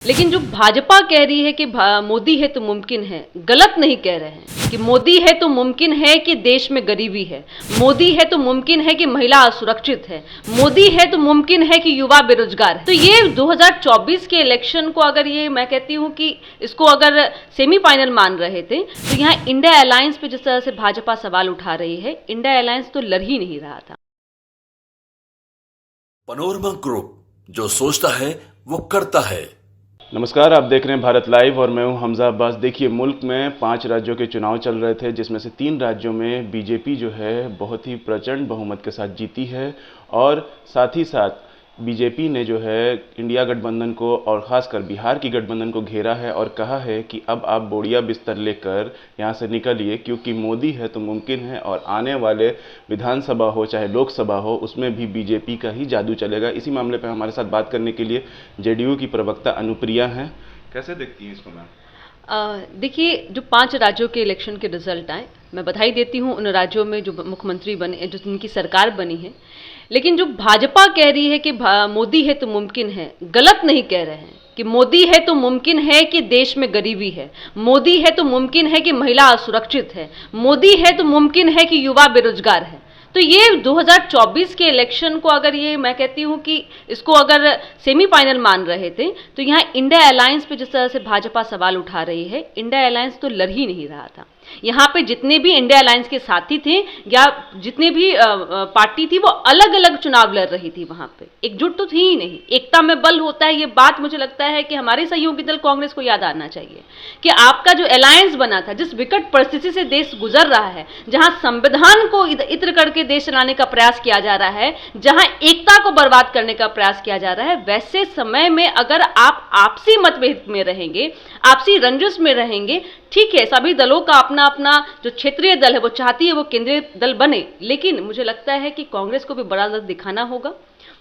लेकिन जो भाजपा कह रही है कि मोदी है तो मुमकिन है, गलत नहीं कह रहे हैं कि मोदी है तो मुमकिन है कि देश में गरीबी है, मोदी है तो मुमकिन है कि महिला असुरक्षित है, मोदी है तो मुमकिन है कि युवा बेरोजगार है। तो ये 2024 के इलेक्शन को अगर ये मैं कहती हूँ कि इसको अगर सेमीफाइनल मान रहे थे तो यहाँ इंडिया अलायंस पे जिस तरह से भाजपा सवाल उठा रही है, इंडिया अलायंस तो लड़ ही नहीं रहा था। पनोरमा ग्रुप, जो सोचता है वो करता है। नमस्कार, आप देख रहे हैं भारत लाइव और मैं हूं हमजा अब्बास। देखिए, मुल्क में 5 राज्यों के चुनाव चल रहे थे, जिसमें से 3 राज्यों में बीजेपी जो है बहुत ही प्रचंड बहुमत के साथ जीती है और साथ ही साथ बीजेपी ने जो है इंडिया गठबंधन को और ख़ासकर बिहार की गठबंधन को घेरा है और कहा है कि अब आप बोरिया बिस्तर लेकर यहाँ से निकलिए, क्योंकि मोदी है तो मुमकिन है और आने वाले विधानसभा हो चाहे लोकसभा हो उसमें भी बीजेपी का ही जादू चलेगा। इसी मामले पर हमारे साथ बात करने के लिए जेडीयू की प्रवक्ता अनुप्रिया हैं। कैसे देखती हैं इसको मैम? देखिए, जो 5 राज्यों के इलेक्शन के रिजल्ट आए, मैं बधाई देती हूँ उन राज्यों में जो मुख्यमंत्री बने, जो जिनकी सरकार बनी है। लेकिन जो भाजपा कह रही है कि मोदी है तो मुमकिन है, गलत नहीं कह रहे हैं कि मोदी है तो मुमकिन है कि देश में गरीबी है, मोदी है तो मुमकिन है कि महिला असुरक्षित है, मोदी है तो मुमकिन है कि युवा बेरोजगार है। तो ये 2024 के इलेक्शन को अगर ये मैं कहती हूँ कि इसको अगर सेमीफाइनल मान रहे थे तो यहाँ इंडिया अलायंस पे जिस तरह से भाजपा सवाल उठा रही है, इंडिया अलायंस तो लड़ ही नहीं रहा था। यहाँ पे जितने भी इंडिया अलायंस के साथी थे या जितने भी पार्टी थी वो अलग अलग चुनाव लड़ रही थी। वहाँ पे एकजुट तो थी ही नहीं। एकता में बल होता है, ये बात मुझे लगता है कि हमारे सहयोगी दल कांग्रेस को याद आना चाहिए कि आपका जो अलायंस बना था, जिस विकट परिस्थिति से देश गुजर रहा है, जहाँ संविधान को इत्र करके देश चलाने का प्रयास किया जा रहा है, जहाँ एकता को बर्बाद करने का प्रयास किया जा रहा है, वैसे समय में अगर आप आपसी मतभेद में रहेंगे, आपसी रंजिश में रहेंगे, ठीक है, सभी दलों का अपना अपना जो क्षेत्रीय दल है वो चाहती है वो केंद्रीय दल बने, लेकिन मुझे लगता है कि कांग्रेस को भी बड़ा दल दिखाना होगा।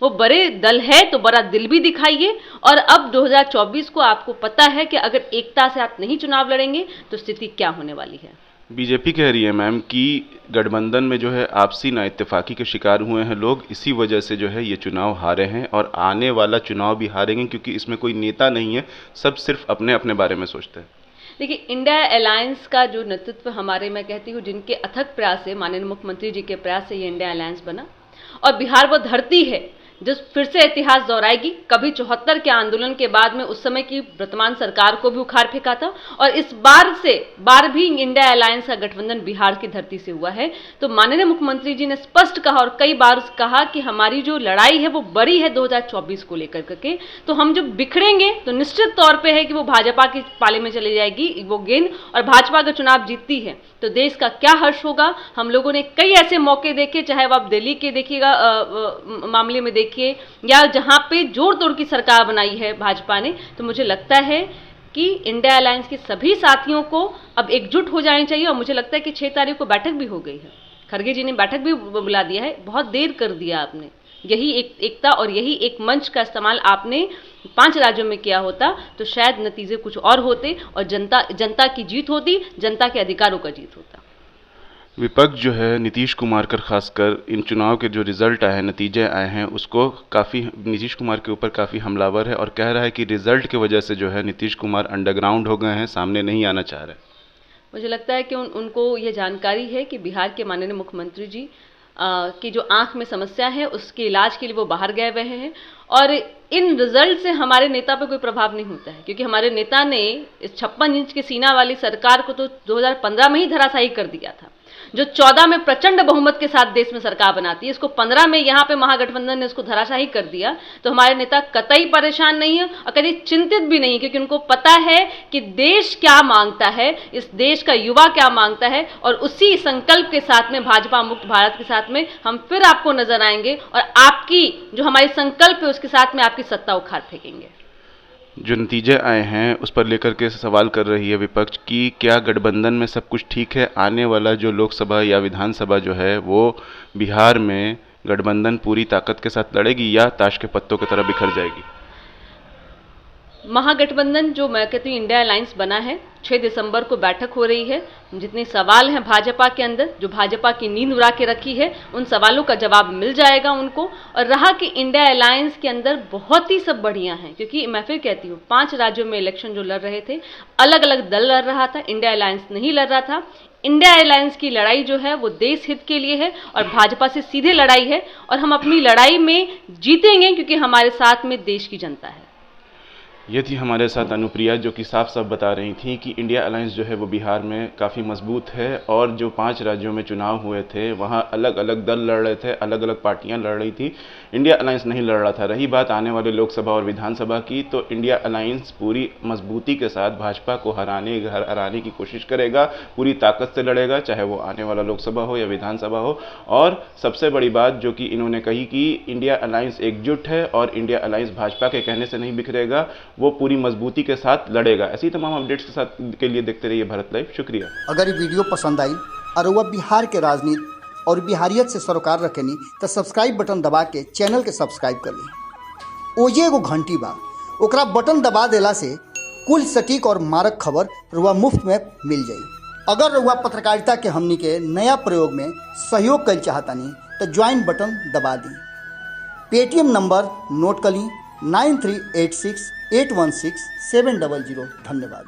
वो बड़े दल है तो बड़ा दिल भी दिखाइए। और अब 2024 को आपको पता है कि अगर एकता से आप नहीं चुनाव लड़ेंगे तो स्थिति क्या होने वाली है। बीजेपी कह रही है मैम कि गठबंधन में जो है आपसी ना इत्तेफाकी के शिकार हुए हैं लोग, इसी वजह से जो है ये चुनाव हारे हैं और आने वाला चुनाव भी हारेंगे, क्योंकि इसमें कोई नेता नहीं है, सब सिर्फ अपने अपने बारे में सोचते हैं। देखिए, इंडिया अलायंस का जो नेतृत्व हमारे, मैं कहती हूँ, जिनके अथक प्रयास से, माननीय मुख्यमंत्री जी के प्रयास से ये इंडिया अलायंस बना और बिहार वो धरती है जो फिर से इतिहास दोहराएगी। कभी 74 के आंदोलन के बाद में उस समय की वर्तमान सरकार को भी उखाड़ फेंका था और इस बार भी इंडिया अलायंस का गठबंधन बिहार की धरती से हुआ है। तो माननीय मुख्यमंत्री जी ने स्पष्ट कहा और कई बार कहा कि हमारी जो लड़ाई है वो बड़ी है 2024 को लेकर के। तो हम जब बिखरेंगे तो निश्चित तौर पर है कि वो भाजपा की पाले में चली जाएगी वो गेंद, और भाजपा का चुनाव जीतती है तो देश का क्या हर्ष होगा। हम लोगों ने कई ऐसे मौके देखे, चाहे वो आप दिल्ली के देखिएगा मामले में देखिए या जहां पे जोड़ तोड़ की सरकार बनाई है भाजपा ने। तो मुझे लगता है कि इंडिया अलायंस के सभी साथियों को अब एकजुट हो जानी चाहिए और मुझे लगता है कि 6 तारीख को बैठक भी हो गई है, खड़गे जी ने बैठक भी बुला दिया है। बहुत देर कर दिया आपने, यही एकता और यही एक मंच का इस्तेमाल आपने 5 राज्यों में किया होता तो शायद नतीजे कुछ और होते और जनता की जीत होती, जनता के अधिकारों का जीत होता। विपक्ष जो है नीतीश कुमार कर खासकर इन चुनाव के जो रिजल्ट आए हैं, नतीजे आए हैं, उसको काफ़ी नीतीश कुमार के ऊपर काफ़ी हमलावर है और कह रहा है कि रिजल्ट की वजह से जो है नीतीश कुमार अंडरग्राउंड हो गए हैं, सामने नहीं आना चाह रहे। मुझे लगता है कि उनको ये जानकारी है कि बिहार के माननीय मुख्यमंत्री जी की जो आंख में समस्या है उसके इलाज के लिए वो बाहर गए हुए हैं और इन रिजल्ट से हमारे नेता पे कोई प्रभाव नहीं होता है, क्योंकि हमारे नेता ने इस 56 इंच की सीना वाली सरकार को तो 2015 में ही धराशायी कर दिया था, जो 14 में प्रचंड बहुमत के साथ देश में सरकार बनाती है। इसको 15 में यहाँ पे महागठबंधन ने इसको धराशायी कर दिया। तो हमारे नेता कतई परेशान नहीं है और कभी चिंतित भी नहीं, क्योंकि उनको पता है कि देश क्या मांगता है, इस देश का युवा क्या मांगता है और उसी संकल्प के साथ में भाजपा मुक्त भारत के साथ में हम फिर आपको नजर आएंगे और आपकी जो हमारी संकल्प है उसके साथ में आपकी सत्ता उखाड़ फेंकेंगे। जो नतीजे आए हैं उस पर लेकर के सवाल कर रही है विपक्ष की क्या गठबंधन में सब कुछ ठीक है, आने वाला जो लोकसभा या विधानसभा जो है वो बिहार में गठबंधन पूरी ताकत के साथ लड़ेगी या ताश के पत्तों की तरह बिखर जाएगी? महागठबंधन जो मैं कहती हूँ इंडिया अलायंस बना है, 6 दिसंबर को बैठक हो रही है। जितने सवाल हैं भाजपा के अंदर, जो भाजपा की नींद उड़ा के रखी है, उन सवालों का जवाब मिल जाएगा उनको। और रहा कि इंडिया अलायंस के अंदर बहुत ही सब बढ़िया हैं, क्योंकि मैं फिर कहती हूँ 5 राज्यों में इलेक्शन जो लड़ रहे थे, अलग अलग दल लड़ रहा था, इंडिया अलायंस नहीं लड़ रहा था। इंडिया अलायंस की लड़ाई जो है वो देश हित के लिए है और भाजपा से सीधे लड़ाई है, और हम अपनी लड़ाई में जीतेंगे क्योंकि हमारे साथ में देश की जनता है। ये थी हमारे साथ अनुप्रिया, जो कि साफ साफ बता रही थी कि इंडिया अलायंस जो है वो बिहार में काफ़ी मजबूत है, और जो 5 राज्यों में चुनाव हुए थे वहाँ अलग अलग दल लड़ रहे थे, अलग अलग पार्टियां लड़ रही थी, इंडिया अलायंस नहीं लड़ रहा था। रही बात आने वाले लोकसभा और विधानसभा की, तो इंडिया अलायंस पूरी मजबूती के साथ भाजपा को हराने की कोशिश करेगा, पूरी ताकत से लड़ेगा, चाहे वो आने वाला लोकसभा हो या विधानसभा हो। और सबसे बड़ी बात जो कि इन्होंने कही कि इंडिया अलायंस एकजुट है और इंडिया अलायंस भाजपा के कहने से नहीं बिखरेगा, वो पूरी मजबूती के साथ लड़ेगा। ऐसी तमाम अपडेट्स के लिए देखते रहिए भारत लाइव। शुक्रिया। अगर ये वीडियो पसंद आई और वह बिहार के राजनीति और बिहारियत से सरोकार रखेनी तो सब्सक्राइब बटन दबा के चैनल के सब्सक्राइब कर ली। ओजे एगो घंटी बा, ओकरा बटन दबा देला से कुल सटीक और मारक खबर रुआ मुफ्त में मिल जाई। अगर रुआ पत्रकारिता के हमनी के नया प्रयोग में सहयोग कर चाहतानी तो ज्वाइन बटन दबा दी। पेटीएम नंबर नोट कर ली 9386 816 700। धन्यवाद।